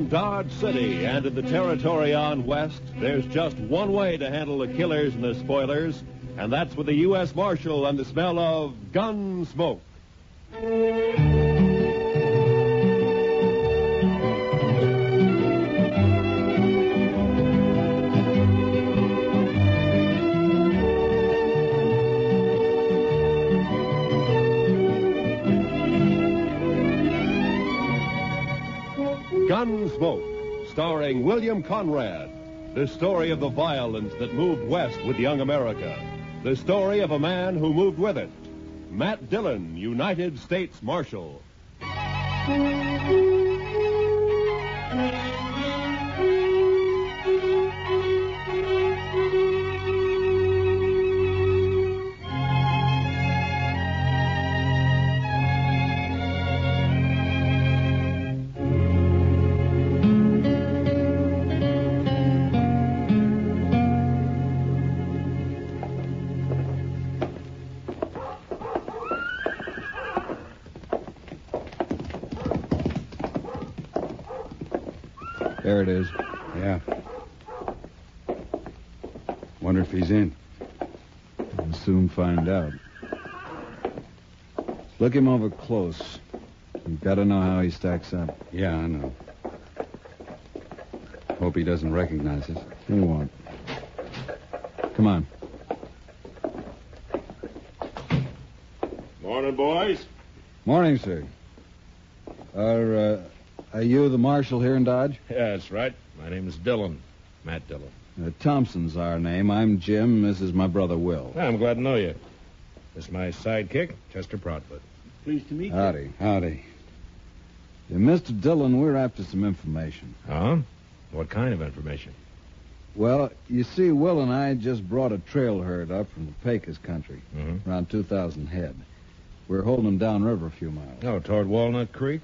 around Dodge City and in the territory on west, there's just one way to handle the killers and the spoilers, and that's with the U.S. Marshal and the smell of Gunsmoke. Gunsmoke, starring William Conrad. The story of the violence that moved west with young America. The story of a man who moved with it. Matt Dillon, United States Marshal. There it is. Yeah. Wonder if he's in. We'll soon find out. Look him over close. You've got to know how he stacks up. Yeah, I know. Hope he doesn't recognize us. He won't. Come on. Morning, boys. Morning, sir. Are you the marshal here in Dodge? Yeah, that's right. My name is Dillon. Matt Dillon. Thompson's our name. I'm Jim. This is my brother, Will. I'm glad to know you. This is my sidekick, Chester Proudfoot. Pleased to meet you. Howdy. Howdy. Mr. Dillon, we're after some information. Huh? What kind of information? Well, you see, Will and I just brought a trail herd up from the Pecos country, around 2,000 head. We're holding them downriver a few miles. Oh, toward Walnut Creek?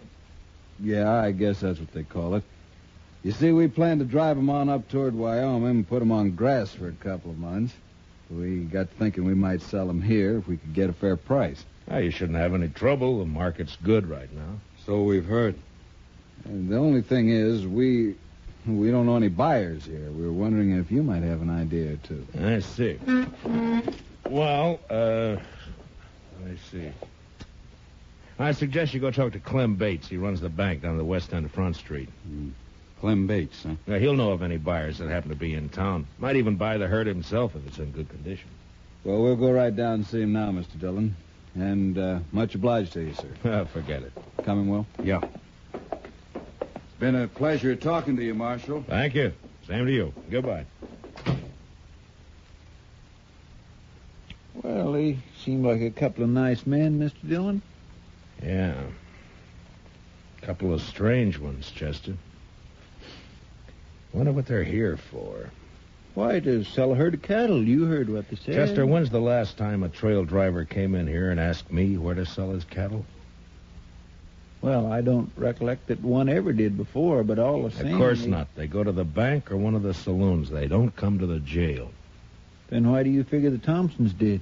Yeah, I guess that's what they call it. You see, we plan to drive them on up toward Wyoming and put them on grass for a couple of months. We got thinking we might sell them here if we could get a fair price. Oh, you shouldn't have any trouble. The market's good right now. So we've heard. And the only thing is, we don't know any buyers here. We were wondering if you might have an idea or two. I see. Well, let me see. I suggest you go talk to Clem Bates. He runs the bank down the west end of Front Street. Clem Bates, huh? Now, he'll know of any buyers that happen to be in town. Might even buy the herd himself if it's in good condition. Well, we'll go right down and see him now, Mr. Dillon. And much obliged to you, sir. Forget it. Coming, Will? Yeah. It's been a pleasure talking to you, Marshal. Thank you. Same to you. Goodbye. Well, they seem like a couple of nice men, Mr. Dillon. Yeah. A couple of strange ones, Chester. Wonder what they're here for. Why, to sell a herd of cattle. You heard what they said. Chester, when's the last time a trail driver came in here and asked me where to sell his cattle? Well, I don't recollect that one ever did before, but all the same... Of course not. They go to the bank or one of the saloons. They don't come to the jail. Then why do you figure the Thompsons did?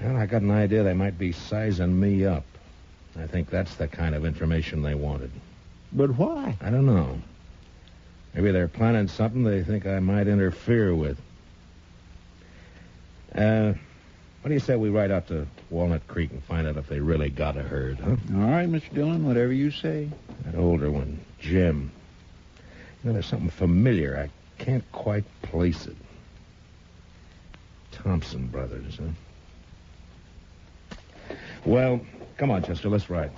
Well, I got an idea they might be sizing me up. I think that's the kind of information they wanted. But why? I don't know. Maybe they're planning something they think I might interfere with. What do you say we ride out to Walnut Creek and find out if they really got a herd, huh? All right, Mr. Dillon, whatever you say. That older one, Jim. You know, there's something familiar. I can't quite place it. Thompson brothers, huh? Well, come on, Chester, let's ride.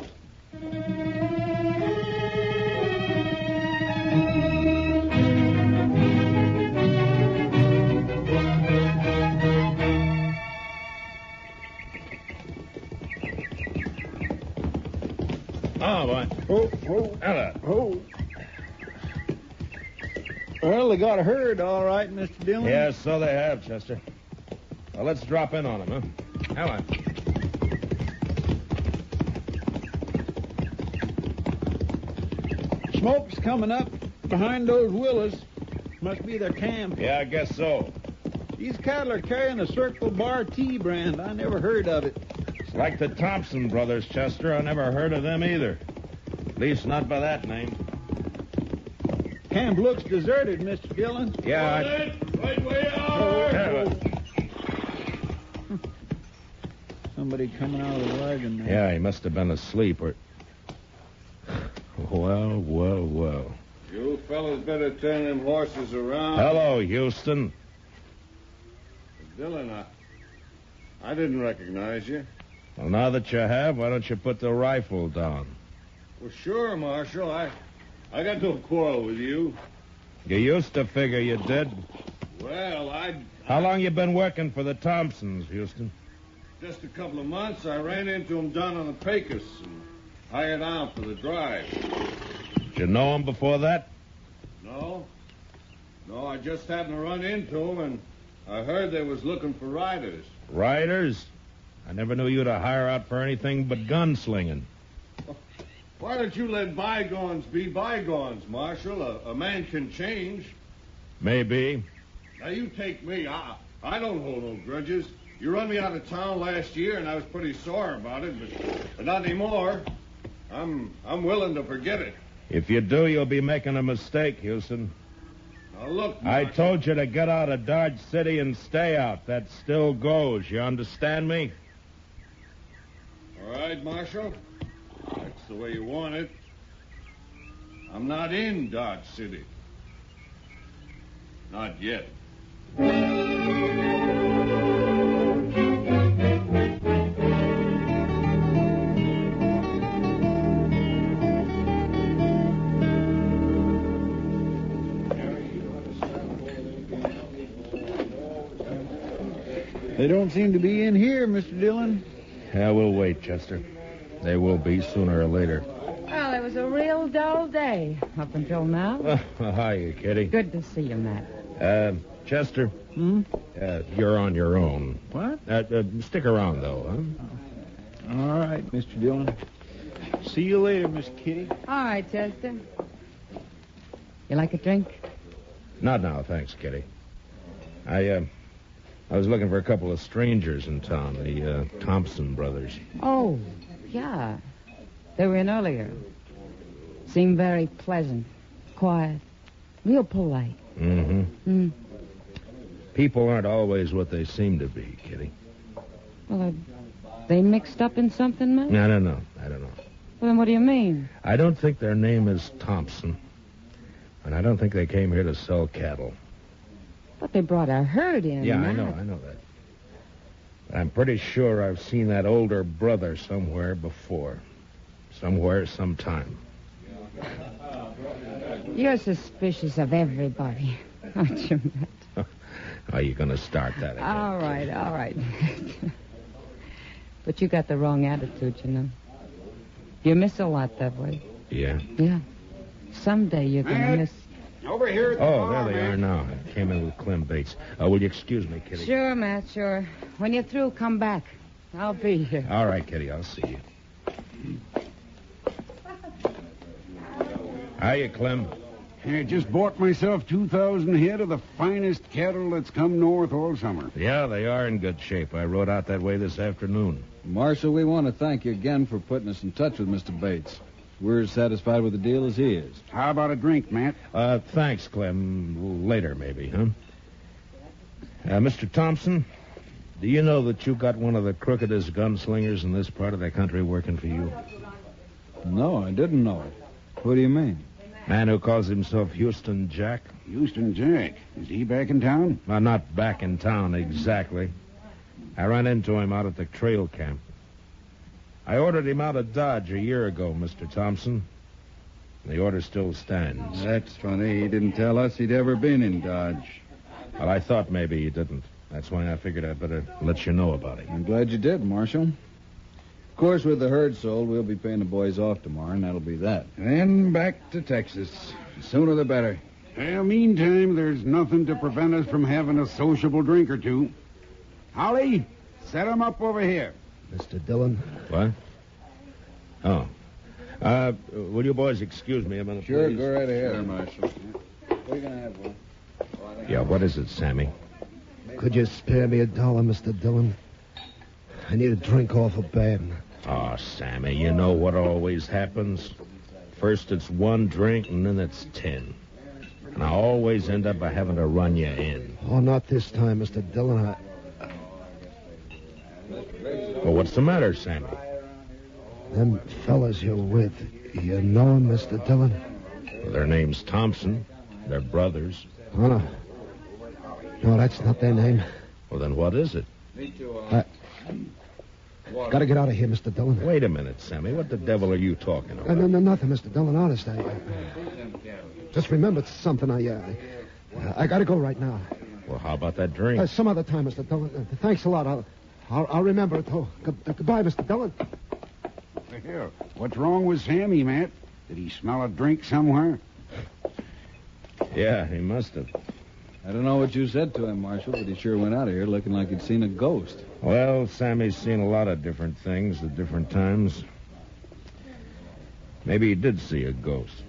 Oh, boy. Oh. Well, they got a herd, all right, Mr. Dillon. Yes, so they have, Chester. Well, let's drop in on them, huh? Come on. Smoke's coming up behind those willows. Must be their camp. Yeah, I guess so. These cattle are carrying a Circle Bar T brand. I never heard of it. It's like the Thompson brothers, Chester. I never heard of them either. At least not by that name. Camp looks deserted, Mr. Dillon. Yeah, Right way out. Somebody coming out of the wagon there. Yeah, he must have been asleep or... Well. You fellas better turn them horses around. Hello, Houston. Dillon, I didn't recognize you. Well, now that you have, why don't you put the rifle down? Well, sure, Marshal. I got no quarrel with you. You used to figure you did. Well, How long you been working for the Thompsons, Houston? just a couple of months, I ran into him down on the Pecos and hired out for the drive. Did you know him before that? No, I just happened to run into him, and I heard they was looking for riders. Riders? I never knew you to hire out for anything but gunslinging. Why don't you let bygones be bygones, Marshal? A man can change. Maybe. Now, you take me. I don't hold no grudges. You run me out of town last year, and I was pretty sore about it, but not anymore. I'm willing to forget it. If you do, you'll be making a mistake, Houston. Now, look, I Marshal. told you to get out of Dodge City and stay out. That still goes. You understand me? All right, Marshal. That's the way you want it. I'm not in Dodge City. Not yet. They don't seem to be in here, Mr. Dillon. Yeah, we'll wait, Chester. They will be sooner or later. Well, it was a real dull day up until now. Hiya, Kitty. Good to see you, Matt. Chester, Hmm? you're on your own. What? Stick around, though, huh? All right, Mr. Dillon. See you later, Miss Kitty. All right, Chester. You like a drink? Not now, thanks, Kitty. I was looking for a couple of strangers in town, the Thompson brothers. Oh, yeah. They were in earlier. Seemed very pleasant, quiet, real polite. Mm-hmm. Mm. People aren't always what they seem to be, Kitty. Well, are they mixed up in something, Matt? I don't know. Well, then what do you mean? I don't think their name is Thompson. And I don't think they came here to sell cattle. But they brought a herd in, Yeah, Matt. I know that. But I'm pretty sure I've seen that older brother somewhere before. Somewhere, sometime. You're suspicious of everybody, aren't you, Matt? Are you going to start that again? All right. But you got the wrong attitude, you know. You miss a lot that way. Yeah? Yeah. Someday you're going to miss... Over here at the Oh, bar, there they are man. now. I came in with Clem Bates. Will you excuse me, Kitty? Sure, Matt, sure. When you're through, come back. I'll be here. All right, Kitty, I'll see you. Hiya, Clem. I just bought myself 2,000 head of the finest cattle that's come north all summer. Yeah, they are in good shape. I rode out that way this afternoon. Marshal, we want to thank you again for putting us in touch with Mr. Bates. We're as satisfied with the deal as he is. How about a drink, Matt? Thanks, Clem. Later, maybe, huh? Mr. Thompson, do you know that you got one of the crookedest gunslingers in this part of the country working for you? No, I didn't know it. What do you mean? Man who calls himself Houston Jack? Houston Jack. Is he back in town? Well, not back in town exactly. I ran into him out at the trail camp. I ordered him out of Dodge a year ago, Mr. Thompson. The order still stands. That's funny. He didn't tell us he'd ever been in Dodge. Well, I thought maybe he didn't. That's why I figured I'd better let you know about it. I'm glad you did, Marshal. Of course, with the herd sold, we'll be paying the boys off tomorrow, and that'll be that. Then back to Texas. Sooner the better. Well, meantime, there's nothing to prevent us from having a sociable drink or two. Holly, set 'em up over here. Mr. Dillon? What? Oh. Will you boys excuse me a minute, Sure, please? go right ahead, Marshal. What are you going to have, Will? Yeah, what is it, Sammy? Could you spare me $1, Mr. Dillon? I need a drink awful bad. Oh, Sammy, you know what always happens? First it's one drink, and then it's 10. And I always end up by having to run you in. Oh, not this time, Mr. Dillon. Well, what's the matter, Sammy? Them fellas you're with, you know them, Mr. Dillon? Well, their name's Thompson. They're brothers. Oh, no. No, that's not their name. Well, then what is it? Gotta get out of here, Mr. Dillon. Wait a minute, Sammy. What the devil are you talking about? No, nothing, Mr. Dillon. Honest, I just remembered something. I gotta go right now. Well, how about that drink? Some other time, Mr. Dillon. Thanks a lot. I'll remember it. Oh, goodbye, Mr. Dillon. Here, what's wrong with Sammy, Matt? Did he smell a drink somewhere? Yeah, he must have. I don't know what you said to him, Marshal, but he sure went out of here looking like he'd seen a ghost. Well, Sammy's seen a lot of different things at different times. Maybe he did see a ghost.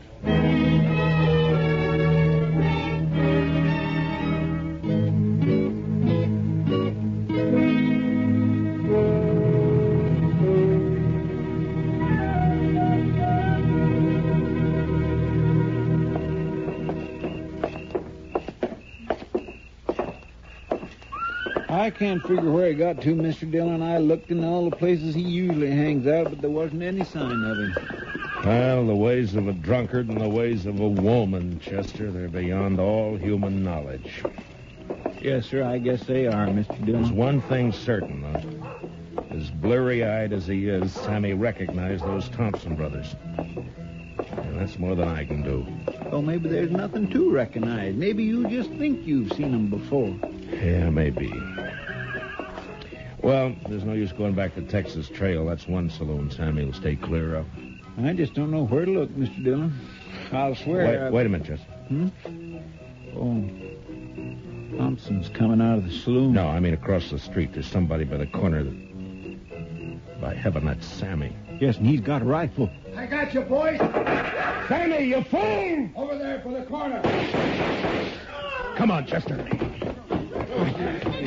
I can't figure where he got to, Mr. Dillon. I looked in all the places he usually hangs out, but there wasn't any sign of him. Well, the ways of a drunkard and the ways of a woman, Chester, they're beyond all human knowledge. Yes, sir, I guess they are, Mr. There's Dillon. one thing certain, though. As blurry-eyed as he is, Sammy recognized those Thompson brothers. And that's more than I can do. Oh, maybe there's nothing to recognize. Maybe you just think you've seen them before. Yeah, maybe. Well, there's no use going back to Texas Trail. That's one saloon Sammy will stay clear of. I just don't know where to look, Mr. Dillon. I'll swear. Wait a minute, Chester. Oh, Thompson's coming out of the saloon. No, I mean across the street. There's somebody by the corner that... By heaven, that's Sammy. Yes, and he's got a rifle. I got you, boys. Sammy, you fool! Over there for the corner. Come on, Chester.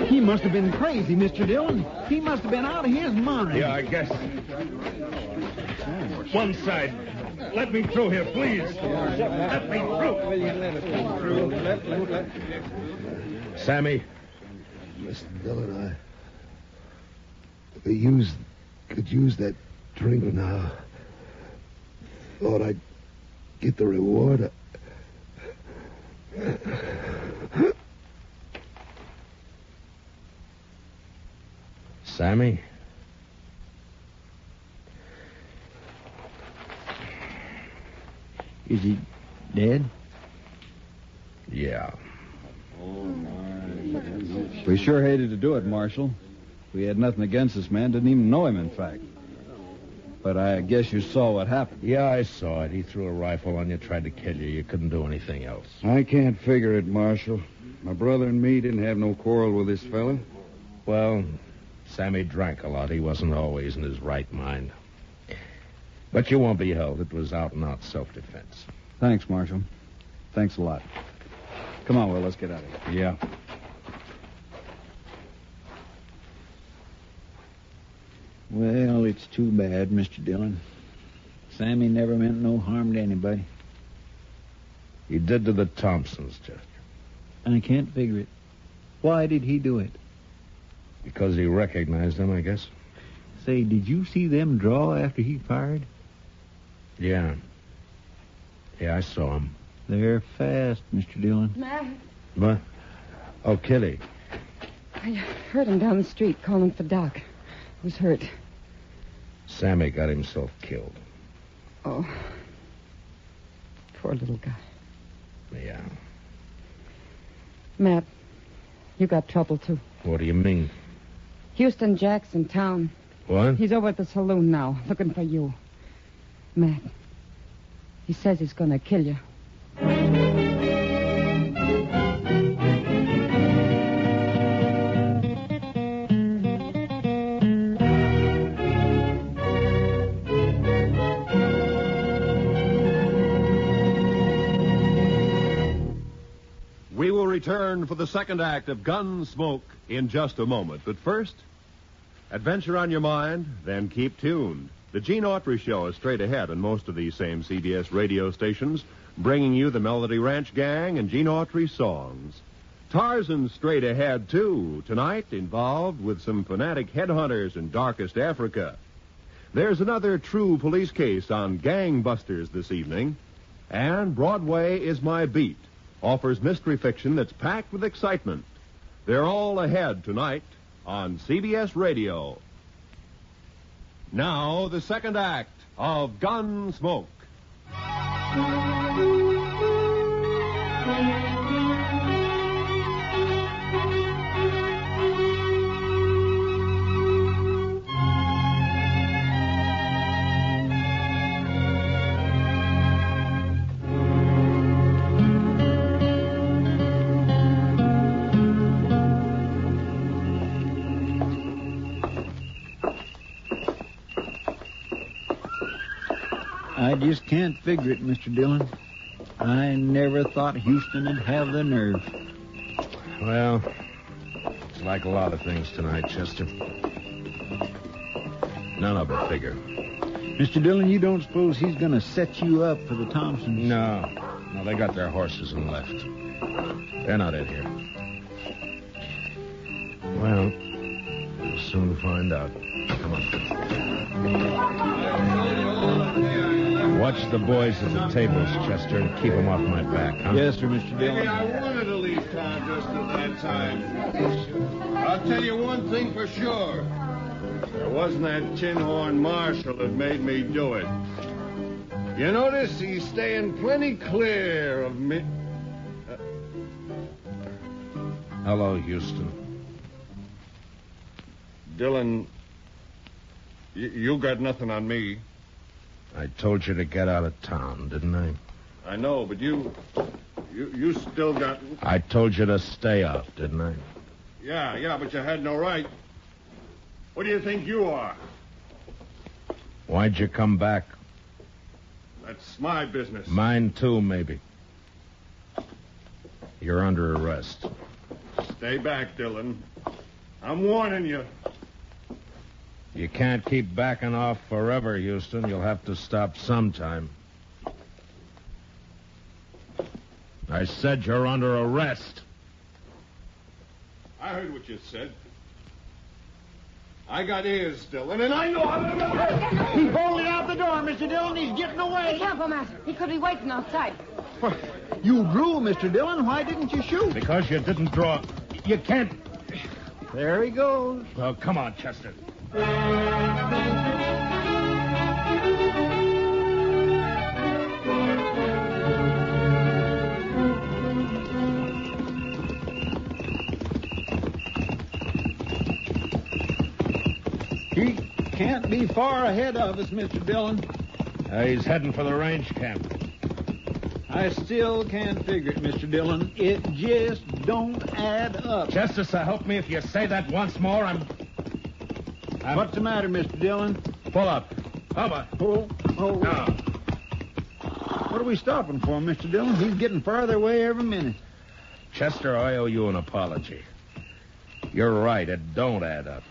He must have been crazy, Mr. Dillon. He must have been out of his mind. Yeah, I guess. One side. Let me through here, please. Let me through. Will you let us through? Sammy. Mr. Dillon, I could use that drink now. Thought I'd get the reward. Sammy? Is he dead? Yeah. We sure hated to do it, Marshal. We had nothing against this man. Didn't even know him, in fact. But I guess you saw what happened. Yeah, I saw it. He threw a rifle on you, tried to kill you. You couldn't do anything else. I can't figure it, Marshal. My brother and me didn't have no quarrel with this fella. Well, Sammy drank a lot. He wasn't always in his right mind. But you won't be held. It was out-and-out self-defense. Thanks, Marshal. Thanks a lot. Come on, Will, let's get out of here. Yeah. Well, it's too bad, Mr. Dillon. Sammy never meant no harm to anybody. He did to the Thompsons, Chester. I can't figure it. Why did he do it? Because he recognized them, I guess. Say, did you see them draw after he fired? Yeah. Yeah, I saw him. They're fast, Mr. Dillon. Matt, What? Oh, Kitty. I heard him down the street calling for Doc. He was hurt. Sammy got himself killed. Oh, poor little guy. Yeah. Matt, you got trouble, too. What do you mean? Houston Jack's in town. What? He's over at the saloon now, looking for you. Matt, he says he's going to kill you. We will return for the second act of Gunsmoke in just a moment. But first, adventure on your mind, then keep tuned. The Gene Autry Show is straight ahead on most of these same CBS radio stations, bringing you the Melody Ranch Gang and Gene Autry songs. Tarzan's straight ahead, too, tonight, involved with some fanatic headhunters in darkest Africa. There's another true police case on gangbusters this evening. And Broadway is My Beat offers mystery fiction that's packed with excitement. They're all ahead tonight on CBS Radio. Now, the second act of Gunsmoke. I just can't figure it, Mr. Dillon. I never thought Houston would have the nerve. Well, it's like a lot of things tonight, Chester. None of it figure. Mr. Dillon, you don't suppose he's going to set you up for the Thompsons? No, they got their horses and left. They're not in here. Well, we'll soon find out. Come on. Watch the boys at the tables, Chester, and keep them off my back, huh? Yes, sir, Mr. Maybe Dillon. I wanted to leave town just at that time. I'll tell you one thing for sure. There wasn't that tin horn marshal that made me do it. You notice he's staying plenty clear of me. Hello, Houston. Dillon, you got nothing on me. I told you to get out of town, didn't I? I know, but you still got... I told you to stay out, didn't I? Yeah, but you had no right. What do you think you are? Why'd you come back? That's my business. Mine, too, maybe. You're under arrest. Stay back, Dillon. I'm warning you. You can't keep backing off forever, Houston. You'll have to stop sometime. I said you're under arrest. I heard what you said. I got ears, Dillon, and I know how to... He's bolted out the door, Mr. Dillon. He's getting away. Be careful, Master. He could be waiting outside. You drew, Mr. Dillon. Why didn't you shoot? Because you didn't draw... You can't... There he goes. Oh, come on, Chester. He can't be far ahead of us, Mr. Dillon. He's heading for the range camp. I still can't figure it, Mr. Dillon. It just don't add up. Chester, help me if you say that once more. I'm... What's the matter, Mr. Dillon? Pull up. Come on. Oh. Now. What are we stopping for, Mr. Dillon? He's getting farther away every minute. Chester, I owe you an apology. You're right. It don't add up.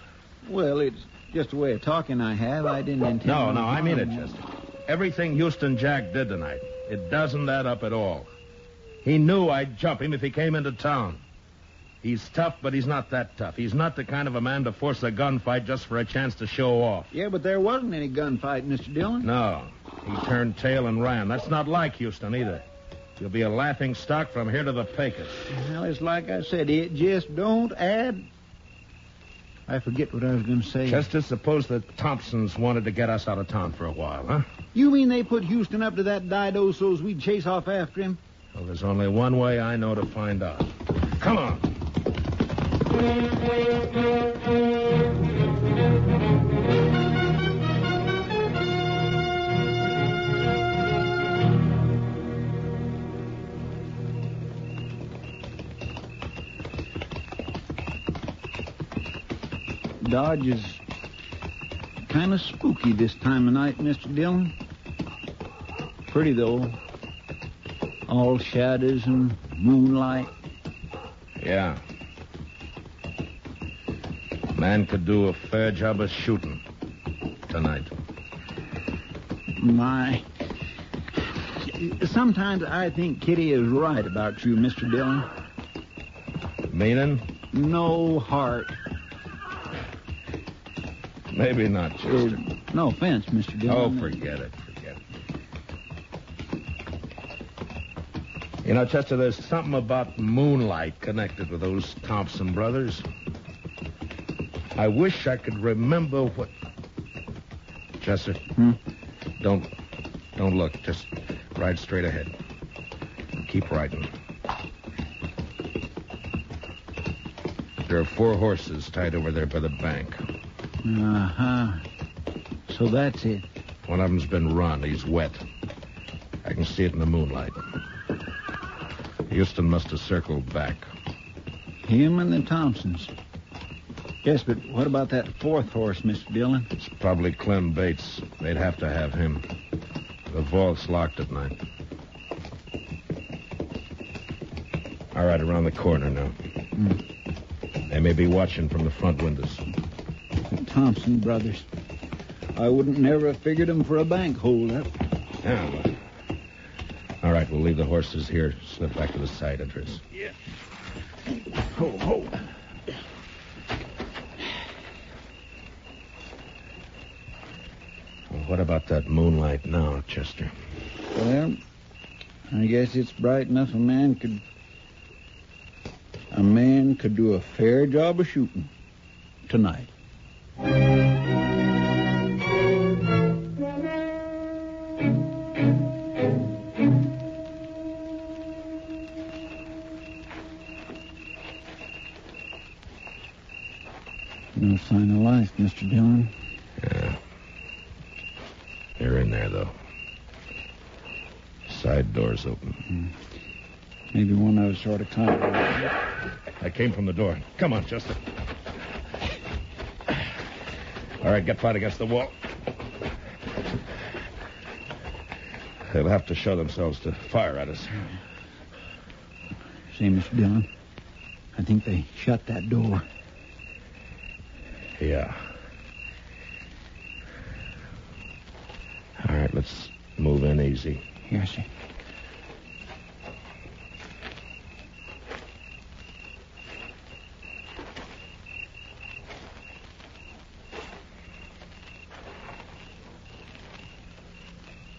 Well, it's just a way of talking I have. I didn't intend... No, I mean it, Chester. Everything Houston Jack did tonight, it doesn't add up at all. He knew I'd jump him if he came into town. He's tough, but he's not that tough. He's not the kind of a man to force a gunfight just for a chance to show off. Yeah, but there wasn't any gunfight, Mr. Dillon. No. He turned tail and ran. That's not like Houston either. He'll be a laughing stock from here to the Pecos. Well, it's like I said, it just don't add... I forget what I was going to say. Chester, suppose the Thompsons wanted to get us out of town for a while, huh? You mean they put Houston up to that dido so's we'd chase off after him? Well, there's only one way I know to find out. Come on. Dodge is kind of spooky this time of night, Mr. Dillon. Pretty, though. All shadows and moonlight. Yeah. Man could do a fair job of shooting tonight. My. Sometimes I think Kitty is right about you, Mr. Dillon. Meaning? No heart. Maybe not, Chester. No offense, Mr. Oh, Dillon. forget it. You know, Chester, there's something about moonlight connected with those Thompson brothers. I wish I could remember what... Chester, don't look. Just ride straight ahead. Keep riding. There are 4 horses tied over there by the bank. Uh-huh. So that's it. One of them's been run. He's wet. I can see it in the moonlight. Houston must have circled back. Him and the Thompsons. Yes, but what about that 4th horse, Mr. Dillon? It's probably Clem Bates. They'd have to have him. The vault's locked at night. All right, around the corner now. They may be watching from the front windows. The Thompson brothers. I wouldn't never have figured them for a bank holdup. Yeah, well. All right, we'll leave the horses here. Slip back to the side entrance. Yeah. Ho, ho. Well, what about that moonlight now, Chester? Well, I guess it's bright enough a man could do a fair job of shooting tonight. No sign of life, Mr. Dillon. Yeah. They're in there, though. Side door's open. Maybe one of us sort of climbed. I came from the door. Come on, Chester. All right, get flat against the wall. They'll have to show themselves to fire at us. See, Mr. Dillon, I think they shut that door. Yeah. All right, let's move in easy. Yes, sir.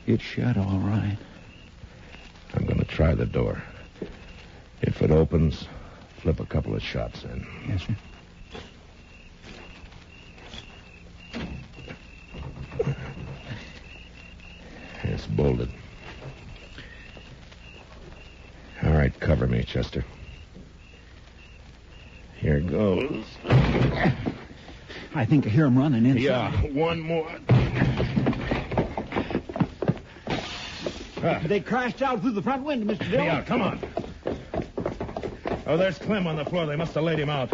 It's shut all right. I'm going to try the door. If it opens, flip a couple of shots in. Yes, sir. It's bolted. All right, cover me, Chester. Here goes. I think I hear him running inside. Yeah, one more. They crashed out through the front window, Mr. Dillon. Yeah, come on. Oh, there's Clem on the floor. They must have laid him out.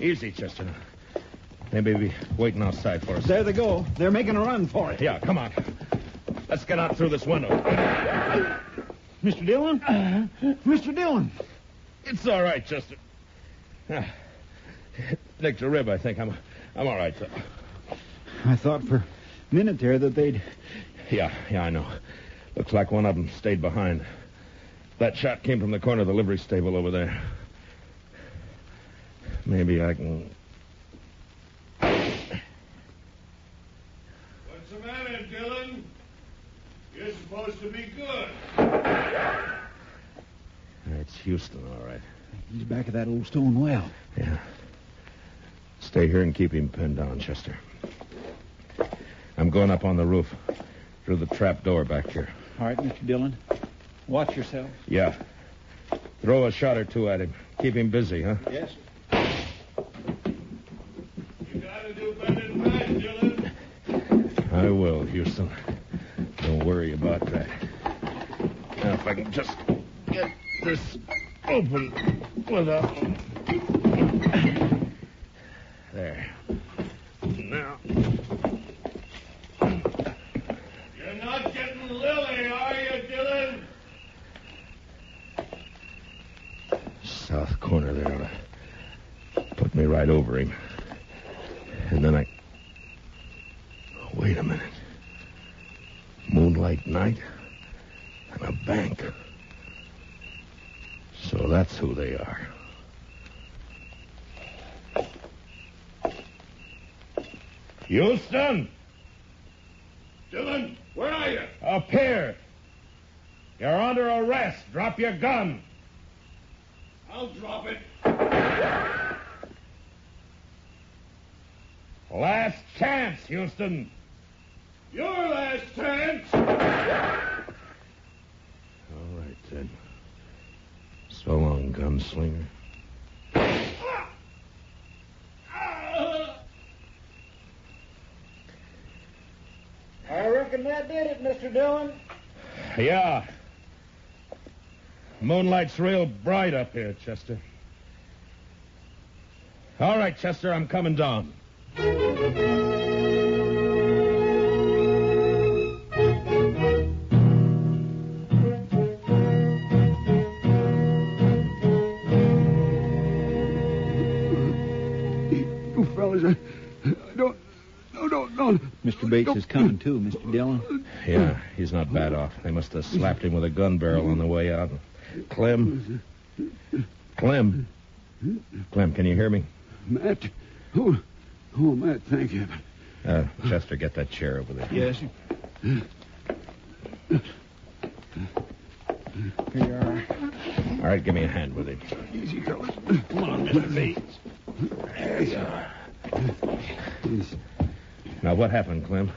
Easy, Chester. They may be waiting outside for us. There they go. They're making a run for it. Yeah, come on. Let's get out through this window. Mr. Dillon? Mr. Dillon. It's all right, Chester. Nicked a rib, I think. I'm all right, though. I thought for a minute there that they'd... Yeah, I know. Looks like one of them stayed behind. That shot came from the corner of the livery stable over there. Maybe I can... What's the matter, Dillon? You're supposed to be good. It's Houston, all right. He's back at that old stone well. Yeah. Stay here and keep him pinned down, Chester. I'm going up on the roof through the trap door back here. All right, Mr. Dillon. Watch yourself. Yeah. Throw a shot or two at him. Keep him busy, huh? Yes. You gotta do better than that, Dillon. I will, Houston. Don't worry about that. Now, if I can just get this open without... There. Now... You're not getting Lily, are you, Dillon? South corner there ought to put me right over him. And then I... Wait a minute. Moonlight night? And a bank. So that's who they are. Houston! Dillon, where are you? Up here. You're under arrest. Drop your gun. I'll drop it. Last chance, Houston. Your last chance. All right, then. So long, gunslinger. I reckon that did it, Mr. Dillon. Yeah. Moonlight's real bright up here, Chester. All right, Chester, I'm coming down. You fellas, I don't. No. Mr. Bates is coming, too, Mr. Dillon. Yeah, he's not bad off. They must have slapped him with a gun barrel on the way out. Clem, can you hear me? Matt? Oh, Matt, thank you. Chester, get that chair over there. Yes. Here you are. All right, give me a hand with him. Easy, fellas. Come on, Mr. Bates. There you are. Now, what happened, Clem?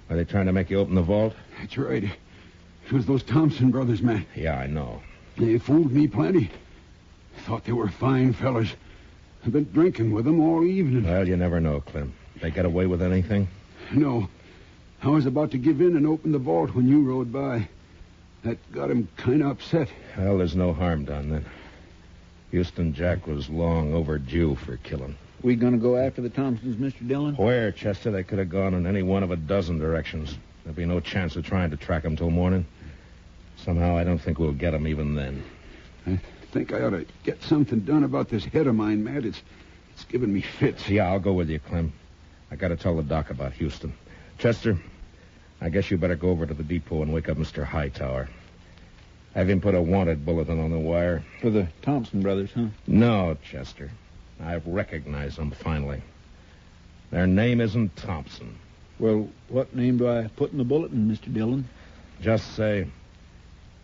Are they trying to make you open the vault? That's right. It was those Thompson brothers, Matt. Yeah, I know. They fooled me plenty. Thought they were fine fellas. I've been drinking with them all evening. Well, you never know, Clem. They get away with anything? No. I was about to give in and open the vault when you rode by. That got him kind of upset. Well, there's no harm done then. Houston Jack was long overdue for killing. We gonna go after the Thompsons, Mr. Dillon? Where, Chester? They could have gone in any one of a dozen directions. There'd be no chance of trying to track them till morning. Somehow, I don't think we'll get them even then. I think I ought to get something done about this head of mine, Matt. It's giving me fits. Yeah, I'll go with you, Clem. I got to tell the doc about Houston. Chester, I guess you better go over to the depot and wake up Mr. Hightower. Have him put a wanted bulletin on the wire. For the Thompson brothers, huh? No, Chester. I've recognized them finally. Their name isn't Thompson. Well, what name do I put in the bulletin, Mr. Dillon? Just say,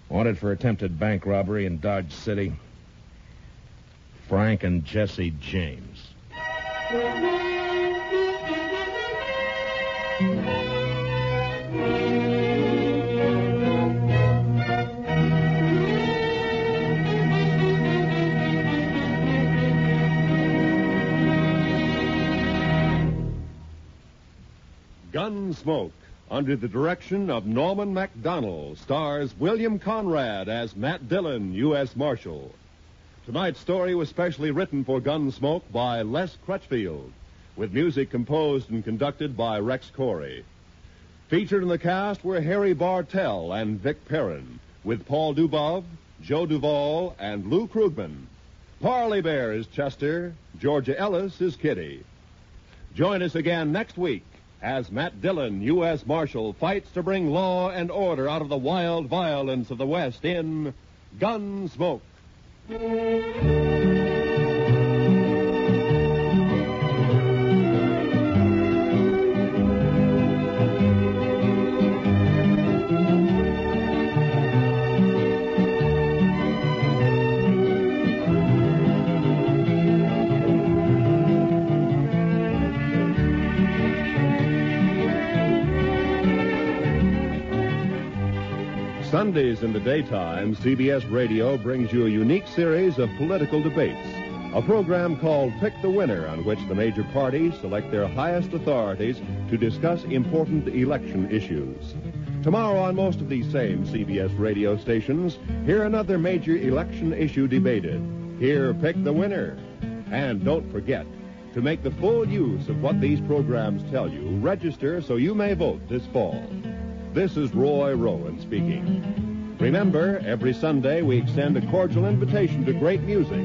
wanted for attempted bank robbery in Dodge City, Frank and Jesse James. Gunsmoke, under the direction of Norman MacDonald, stars William Conrad as Matt Dillon, U.S. Marshal. Tonight's story was specially written for Gunsmoke by Les Crutchfield, with music composed and conducted by Rex Corey. Featured in the cast were Harry Bartell and Vic Perrin, with Paul Dubov, Joe Duvall, and Lou Krugman. Parley Bear is Chester, Georgia Ellis is Kitty. Join us again next week as Matt Dillon, U.S. Marshal, fights to bring law and order out of the wild violence of the West in Gunsmoke. Sundays in the daytime, CBS Radio brings you a unique series of political debates. A program called Pick the Winner, on which the major parties select their highest authorities to discuss important election issues. Tomorrow on most of these same CBS radio stations, hear another major election issue debated. Hear Pick the Winner. And don't forget, to make the full use of what these programs tell you, register so you may vote this fall. This is Roy Rowan speaking. Remember, every Sunday we extend a cordial invitation to great music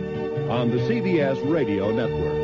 on the CBS Radio Network.